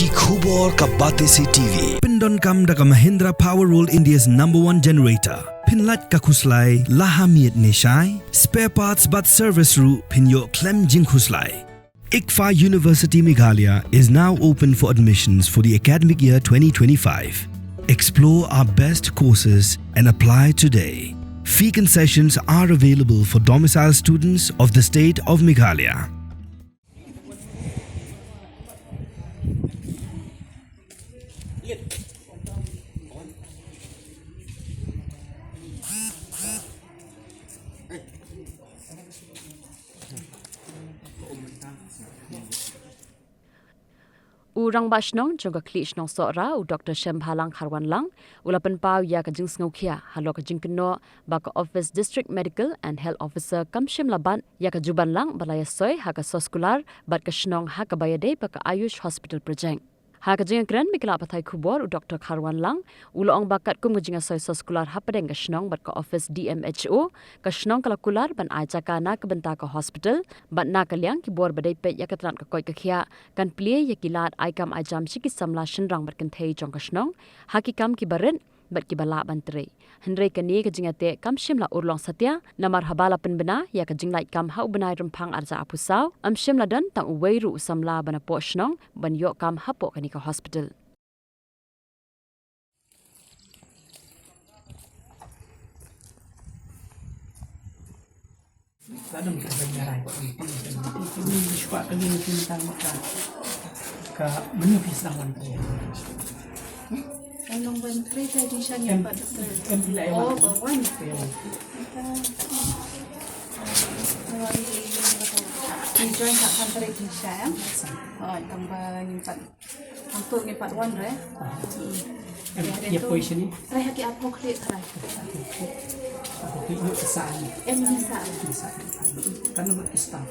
Ki khubor ka bate se TV. Pindon kam daga Mahindra Powerwall India's #1 generator. Pinlat ka khuslai lahamiet neshai. Spare parts but service ru pinyo klem jing khuslai. ICFA University Meghalaya is now open for admissions for the academic year 2025. Explore our best courses and apply today. Fee concessions are available for domicile students of the state of Meghalaya. Urang basnong jonga klish nong sora u Dr. Shembhalang Kharwan Lang ulapan pau ya ka jing sngokhia halo ka jing kno ba ka office district medical and health officer kamshim laban ya ka juban lang balaya soy ha ka soskular bat ka shnong ha ka bayade ba ka Ayush hospital project ha ka jing kran mikla pathai khubor u Dr. Kharwan Lang ulong bakat kum jing soy soskular ha padeng ka shnong bat ka office DMHO ka shnong kala kular ban aja ka na ka benta ka hospital bat na ka liang ki bor badai pe ya ka tran ka koi ka khia kan plie ya kilat aikam ajam shiki samla shinrang bat kan thei jong ka shnong ha ki kam ki baren bat ki bala bantre henre ka ni ka jingate kam shimla urlong satya namar habala pen bena ya ka jinglai kam hau benai rumpang arza apusau am shimla dan tang weiru samla bana po shnong ban yo kam hapo ka ni ka hospital Kadang kita berjalan ini suka kali ini tentang maka ke menepis lawan saya. Anong bantry tadi siya niya pa doktor? Oh, bawan. Enjoy sa country din siya. Oh, itong ba yung pat ang tour ng patwan re. Ya position ni. Try haki apo klit try. Aku itu kesal. Bisa. Kan buat staff.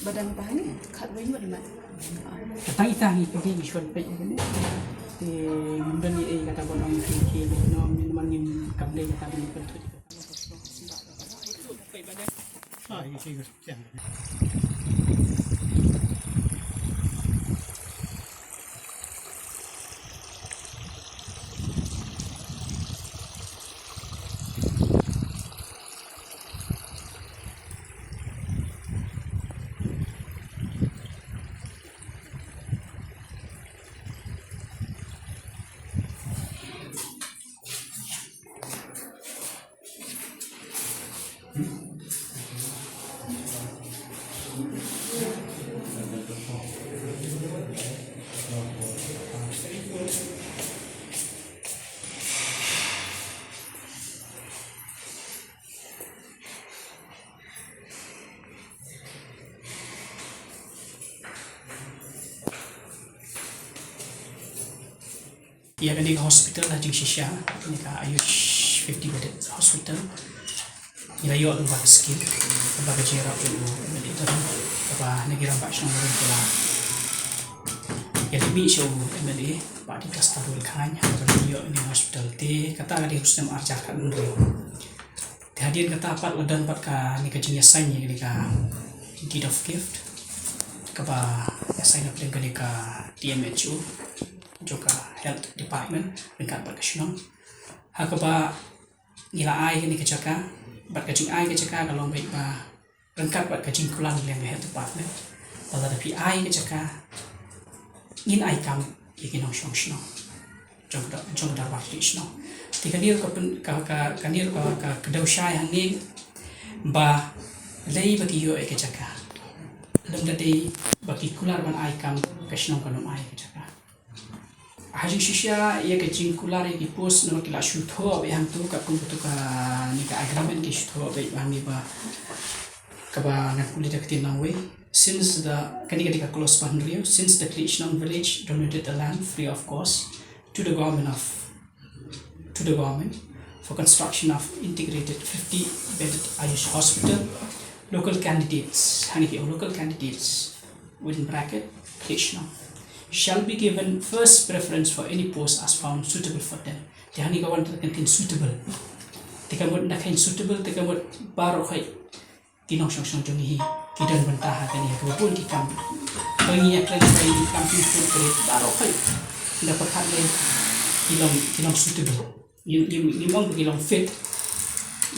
Badan bahan kat wayu di mana? Katang itang itu di visual page ni. Kemudian ni kata orang fikir ni mangin kamdai kata ni pentu. Ah, ini sih ia kan di hospital lah jeng sisya ni ka Ayush 50 bedded hospital ila yo ang bak skill bak jera u medito apa negara bak song ron pula ya bi show mede ba di kasta dul khanya ron yo ni hospital te kata di husnam arja kan ro te hadian kata pat ladan pat ka ni ka jeng yasan ni ka deed of gift ka ba yasan na plen ka DMHO juga health department dekat berkesenang. Hakaba nila ai ni kecaka, berkecing ai kecaka kalau baik ba rengkat berkecing kulang yang health department. Lalu tapi ai kecaka ngin ai kam ikin ong shno. Jong dar waktu shno. Tika dia ka kanir ka kedau syai hanging ba lei bagi yo kecaka. Lem dadi bagi kular ban ai kam kesno kanom ai kecaka. Haji shisha ia ke jingkular yang dipos nama kila shutho yang tu kat kumputu ka ni ka agreement ke shutho baik kami ba kaba nak kulit dekat nawe since the ketika close boundary since the Krishnan village donated the land free of cost to the government for construction of integrated 50 bedded Ayush hospital local candidates within bracket Krishna shall be given first preference for any post as found suitable for them. Tihani kawan terkentin suitable. Tika mod nakain suitable, tika mod baru kai tinong song jongi kidan bentaha kani ko pun ki kam bangi aklan kai kampung pun grade baru kai dapat hak le kilong suitable limong kilong fit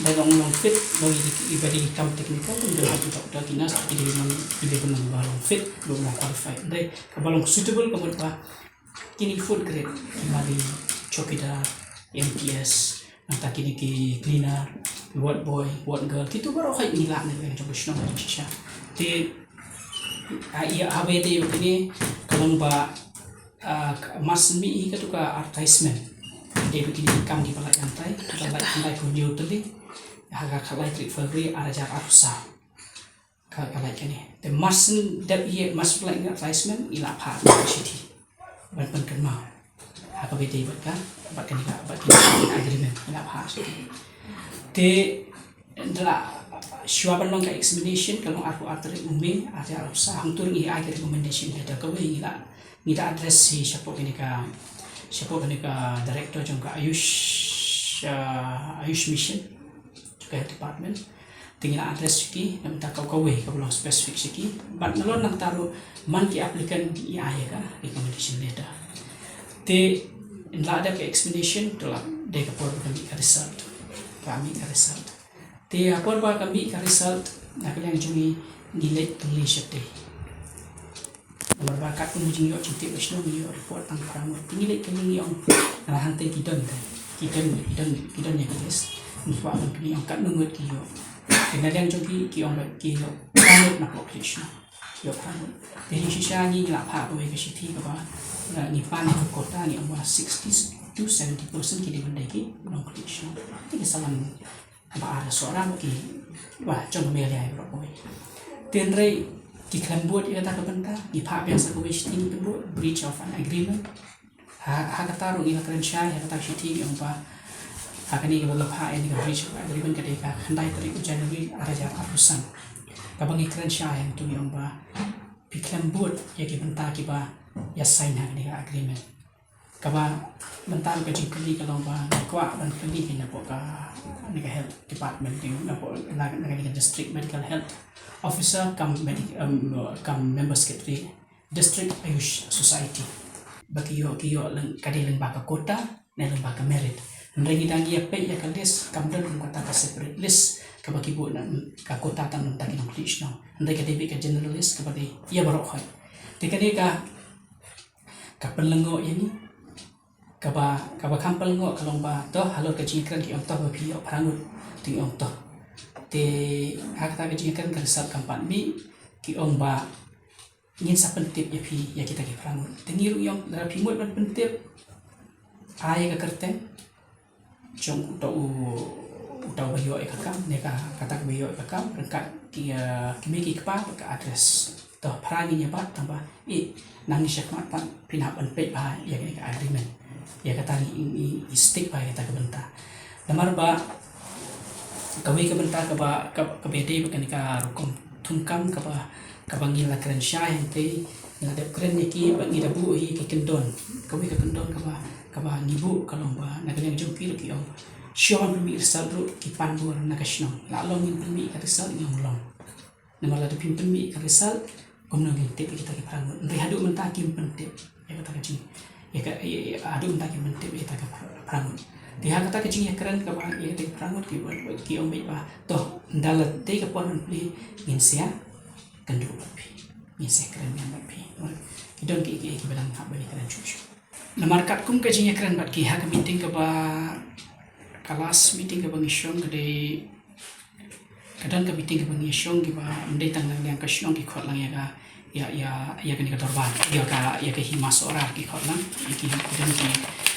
long fit bagi ibadi kam teknikal tu dah hatu tak kinas tapi dia pun balong fit belum qualified dai balong suitable kemudian pa kini food grade mari chokida MTS nanti kini ki cleaner ward boy ward girl itu baru kai nilak ni yang coba senang macam sisa ti ia habede begini kalau ba mas mi ka tu ka advertisement dia begini kam di balai lantai kunjung tadi harga kalai trik fabri ada jarak rusak kalai kini the mas that ia mas balai advertisement ila pa city ban kenal apa beda kan bahkan agreement ila pa city te adalah syuaban long ka examination kalau aku atri umi ada rusak hantur ni ada recommendation ada kau ila nida address si siapa ini ka director juga Ayush mission juga department tinggal address siki dan minta kau belum spesifik siki but nalon nang taruh man ki applicant ia ya ka recommendation letter te inla ada ke explanation telah de kapor kami ka result te apor ba kami ka result nak yang jumi nilai tulis te nomor bakat penguji yo cinta Wisnu yo report tang kamu tinggi kini yang rahan te kita yang guys ni pa ang kini yang kat nungut kiyo kena yang jogi kiyo kiyo kamu nak location yo kamu jadi sisa ni la pa ko ke city ka ba ni pan ko kota ni amwa 60 to 70% kini benda ki location ini salam apa ada seorang ki wah jom mele ai bro ko tenre di buat ia tak kebentar di pak biasa kuis ini buat breach of an agreement hak taruh ia keren syai hak taruh syiti yang apa hak ini kalau pak ini breach of agreement ketika hendak tarik Januari ada jarak urusan kabang keren syai yang tu yang apa pikirkan buat ia kebentar kiba ya sign hak ini agreement kaba bentar kecil kali kalau apa kuat dan kali kena buka negara health department yang negara district medical health officer come member secretary district Ayush society bagi yo kadi lembaga kota dan lembaga merit nregi dangi apa ya kales kamdan kota ka separate list ka bagi bu ka kota tan tak nak list no nregi debi ka generalist ka bagi ia barok hai tikani ka penlengo ini kaba kampal ngo kalau ba to halo ka jingkran ki onto ba pi prangut ti onto te hakta ka jingkran ka sab kampan mi ki ong ba ngin sa pentip ya pi ya kita ki prangut tengiru yang dara pi mot ban pentip ai ka kerten jong utau ba yo ka kam ne ka kata ba yo ka kam ka ki mi ki pa ka address to prangi nya ba tambah nang ni syakmat pan pinap ban pe ba ya ka agreement ya kata ni stick pa kata kebentar lamar ba kawai kebentar ka ba ka bede ba kanika rukum tungkam ka bangila keren syai te ngadap keren ni ki ba ngida bu hi ki kendon kawai ka kendon ka ba ngibu kalau ba naganya jongki ki om syong mi irsal ru ki panbur nakashno la long min mi ka irsal ngom long namar la pimpin mi ka irsal komno nginte kita ki prangut ndai hadu mentah kim pentip ya kata kecing ya ada untuk yang mentip kita ke prangut dia kata kecing yang keren ke bang ya ke prangut ki om ba toh dalat te ke pon beli minsia kendu bapi minsia keren yang bapi kidon ki bilang hak bani keren cucu namar kat kum kecing yang keren bat ki hak meeting ke ba kelas meeting ke bang isyong ke de kadang ke meeting ke bang isyong ki ba ndai tanggang yang ke syong ki khot lang ya kini ka torban ya ka himas ora ki khotlang ki dan ki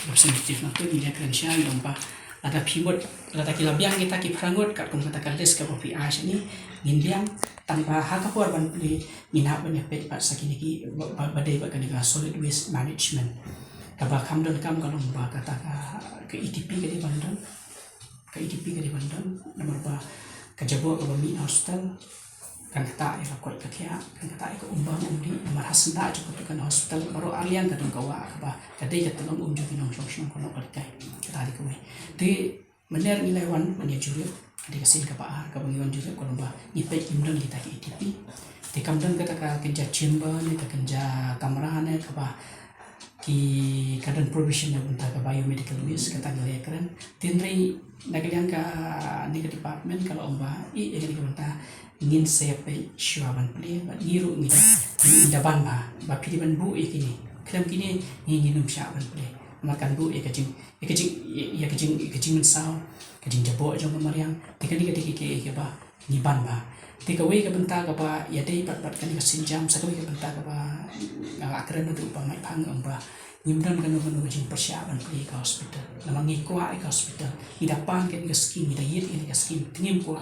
representative na tu ni keren syai lomba ada pimot ada kilabiang kita ki prangut kat kum kata kales ka popi as ni ngindiang tanpa hak apa ban di minap ban pe pat sakini ki badai ba kani ka solid waste management ka ba kam don kam kalau ba kata ke ETP ke di Bandung nomor ba ka jabo ka mi hospital kan kata ya kuat ketia kan kata ya umbang umdi nomor hasna cukup kan hospital baru alian kadang kawa apa kadai ka tolong juga nong song kono kai kata di kue di mener nilai wan menya jurut di kesin ka pa ka bangiwan jurut kono ba ipai imdon kita ki ETP Di kamdan kata kerja chamber ni kerja kamera ni kapa ki kadan provision na bunta ka biomedical use kata gaya keren tinri nagalian ka ni ka department kalau omba I ka bunta ingin saya pe syuaban pli ba niru ngida ban ba pili ban bu kini kram kini ingin syuaban pli makan bu kajing mensau kajing jabo jong mariang tikani ka ba ni ban ba tika wei ka benta ka ba ya dei pat kan ka sinjam sakawi ka benta ka ba ngakren tu pa mai phang ba nyimdan kan no jing persiapan pergi ke hospital nama ngikwa ke hospital idapan kan ke skin ida yit ke skin tingim kwa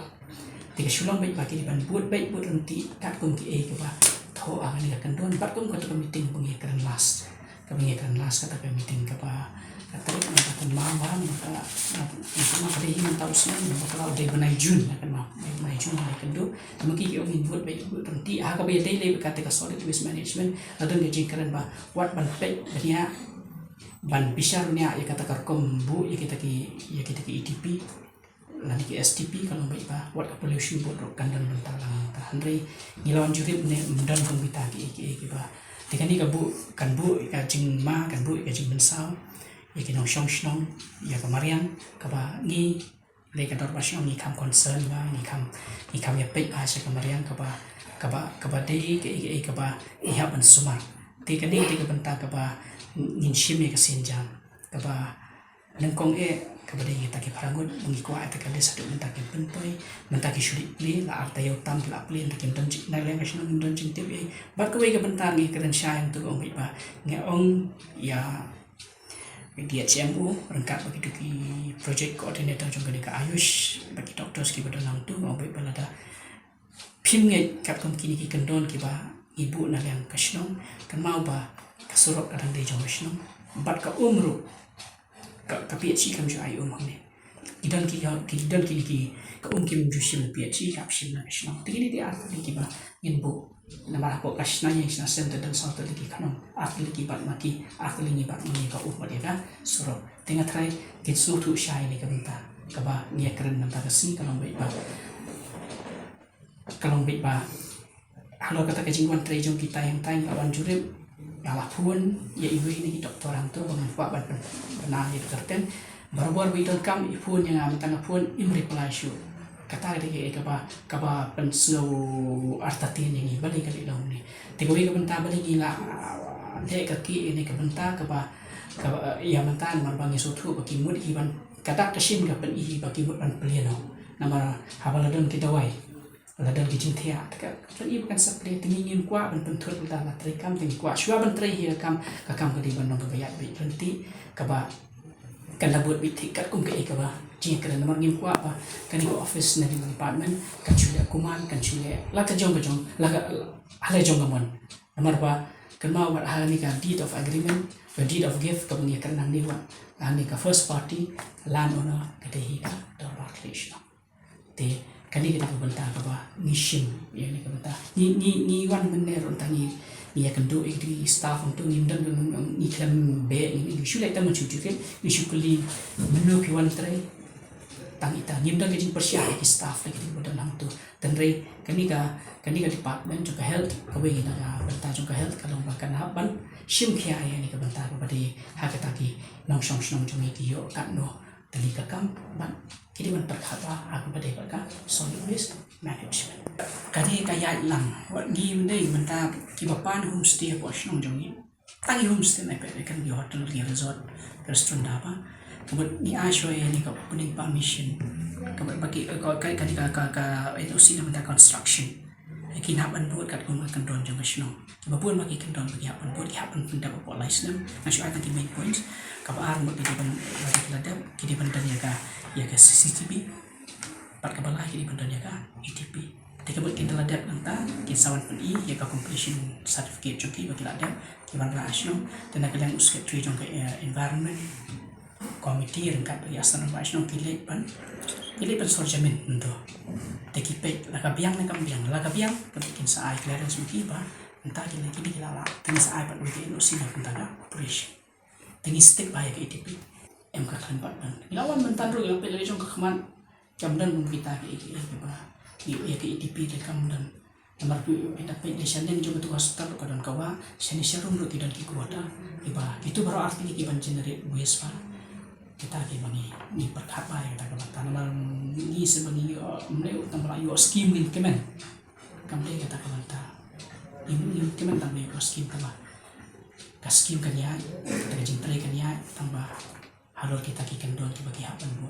tika shulang baik bagi ban buat nanti kat kum ki ke ba tho ang ni kan don pat kum ka to meeting pengikran last kata ka meeting ka ba kata kan mama maka sama pada himan tahu sini kalau dari benai Jun kan mah benai Jun kan do maki ki ongin buat baik nanti ka ba dai le kata ka solid waste management adon ge jingkaran ba wat ban pe nya ban bisar nya ya kata karkom bu ya kita ki ETP lani ki STP kalau baik ba wat pollution buat kan dan bentalang tahanri ngilawan jurip ne mendan kong kita ki ba tikani ka bu kan bu ka jing ma kan bu ka jing bensau ya kinong shong ya kamarian kaba ni le ka dor basyong ni kam concern ba ni kam ya pe ba sa kamarian kaba dei ke kaba ihap ban sumar ti ka benta kaba ngin shime ka senjam kaba lengkong kaba dei ta ki parangun ngi ko ata ka desa duk menta ki penpoi menta ki shuli pli la arta yo tam la pli nta ki don na le ka shnon don jing te ba ka we ka benta ngi kren syang tu ong ba nge ong ya di HMO rengkat bagi ki project coordinator jong ka Ayush bagi doctors ki badan tu mau baik balada phim ngai kat kom kini ki kendon ki ba ibu na yang kashnong kan mau ba kasurok kadang de jong kashnong bat ka umru ka PhD kam jo ai ne kidan ki ka kim ju sim PhD ka sim na kashnong tingini di art ki ba ngin bu nama aku kasih yang sih center dan satu lagi kanon akli kibat maki akli ni bat mani ka mereka suruh tengah try kita suruh syai ni kebenta kaba ni keren nanti kasih kalau baik ba kalau kata kejingguan try jom kita yang tanya lawan jurip ngalah pun ya ibu ini doktoran tu bermanfaat benar itu terten baru kita kam pun yang amat tengah pun imri pelasyu kata dia kaba pensau artatin yang balik kali dah ni tiba-tiba benta balik gila dia kaki ini kebenta kaba ya mentan marbangi suatu bagi mud iban kata kesim kapan bagi mud ban peliano nama habaladon kita wai ladon kijing tia kan ibu kan seperti tingin kuat ban pentur kita lah terikam tinggi kuat syua ban teri kam kadi ban nong kebayat baik berhenti kaba kan buat bitikat kum ke kaba jing kena nomor ngim kuat apa kan ko office na di department kan chule kuman kan chule la ka jong la hala jong gamon nomor ba kan mau wat hala ni ka deed of agreement or deed of gift ka ngi kan nang ni wa ni ka first party landowner ka hi ka dor ba relation te kan ni ka benta ka ba ni shim ya ni ka benta ni wan mener on ni ya kan do di staff untuk nimdan ni kan be ni chule ta mo chuchu ke ni shukuli menu ki wan trai tang ita nimdan ke jing persia ki staff lagi di badan hang tu tenre kani ka department juga health ka we na benta juga health kalau bahkan haban shim khia ya ni ka benta ka badi ha ka taki nong shong jong ki yo ka no tali ka kam ban kidi ban perkhaba aku badi ka solid waste management kadi ka ya lang wat gi mendai benta ki bapan homestay po shong jong ni tangi homestay na pe kan di hotel di resort restaurant apa kemudian ni asyoy ni ka opening permission kemudian bagi ka itu sih namanya construction kinapan buat kat kumah kendon jang kasno kebapun bagi kendon bagi hapan buat hapan pindah po license nasyo akan di main points kabar mo di ban bagi ladap kidi bandan ya ka CCTV pat kabala kidi bandan ya ka ETP tika buat kita ladap nanta kisawan pun ya ka completion certificate joki bagi ladap kiban rasyo dan nak yang usket tri jong ka environment komiti rengkat bagi asana nasional pilih pan sorjamin untuk tekipek laka biang kebikin saai clearance mungkin ba entah gila gila tinggi saai pan mungkin usin nak tentang operation tinggi stick bahaya ke ETP MK keempat ban lawan mentan ru yang pilih jong keman kamdan kita ke ba ya ke ETP ke kamdan Namar pu dapat desainnya juga tu hospital kadang kawa seni serum tu tidak kikuada iba itu baru artinya kiban generate waste pa kita kibani ni perkapa ya kita kata namar ni sebani mulai tambah yo scheme ni kemen kamle kita kata ini kemen tambah yo scheme tambah kaskim kanya kita jintrai kanya tambah halor kita kikan don bagi apa bu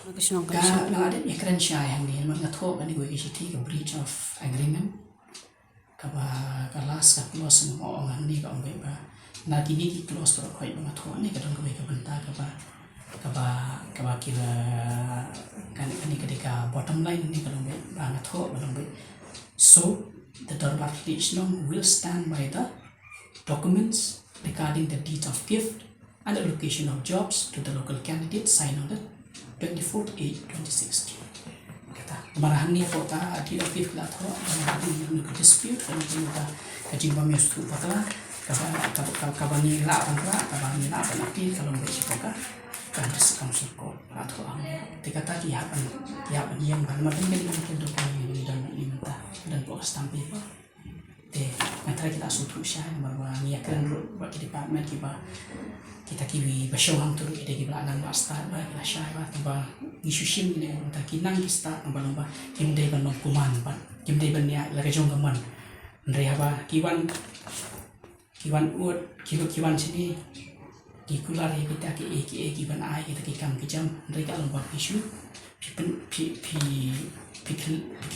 Ka nang ada ikran syah yang ni memang ngatho kan gue kisi ke breach of agreement kaba kalas ka close mo orang ni ka ombe ba na kini ki close pro khoi ba ngatho ni ka don gue ka benta kaba kira kan ni ketika bottom line ni ka ombe ba ngatho ba ombe so the Darbar Leishnong will stand by the documents regarding the deed of gift and allocation of jobs to the local candidates signed on the 24th 8 2016 kata marahan ni ko ta di office la tho ni ko dispute kan ni ta kajing ba mes tu patla ka ni la kan ka ni la kan api kalau be si ka kan dis council ko la tho ang ti kata ki ya ban yang ban ma ben ni kan do kan ni dan ni menta dan ko stampi pa te matra kita sutu sya bahwa ni akan buat di department kita kiwi basyawang tu kita kiwi anak basta ba kita syai ba tamba isushim ni kita kinang kita tamba lomba kimdei ban kuman ba kimdei ban ya la rejong gaman ndre ba kiwan ut kiwan sini kikular ya kita ki kiwan ai kita kikam kijam ndre ka lomba isu pi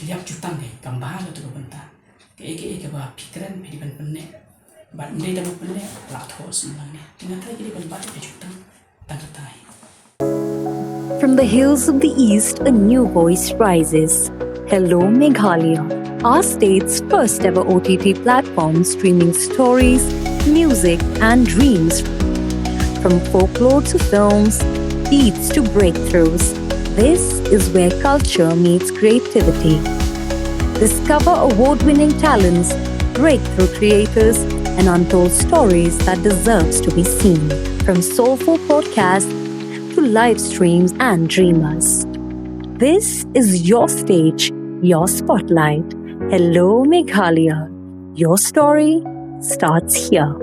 liap jutang ke gambar tu benta ke ba pikiran di ban penne ba ndai dapat penne la thos nang tinggal lagi di ban ba jutang tangkatai. From the hills of the east, a new voice rises. Hello Meghalaya, our state's first ever OTT platform streaming stories, music and dreams. From folklore to films, beats to breakthroughs, this is where culture meets creativity. Discover award-winning talents, breakthrough creators, and untold stories that deserves to be seen. From soulful podcasts to live streams and dreamers. This is your stage, your spotlight. Hello Meghalaya. Your story starts here.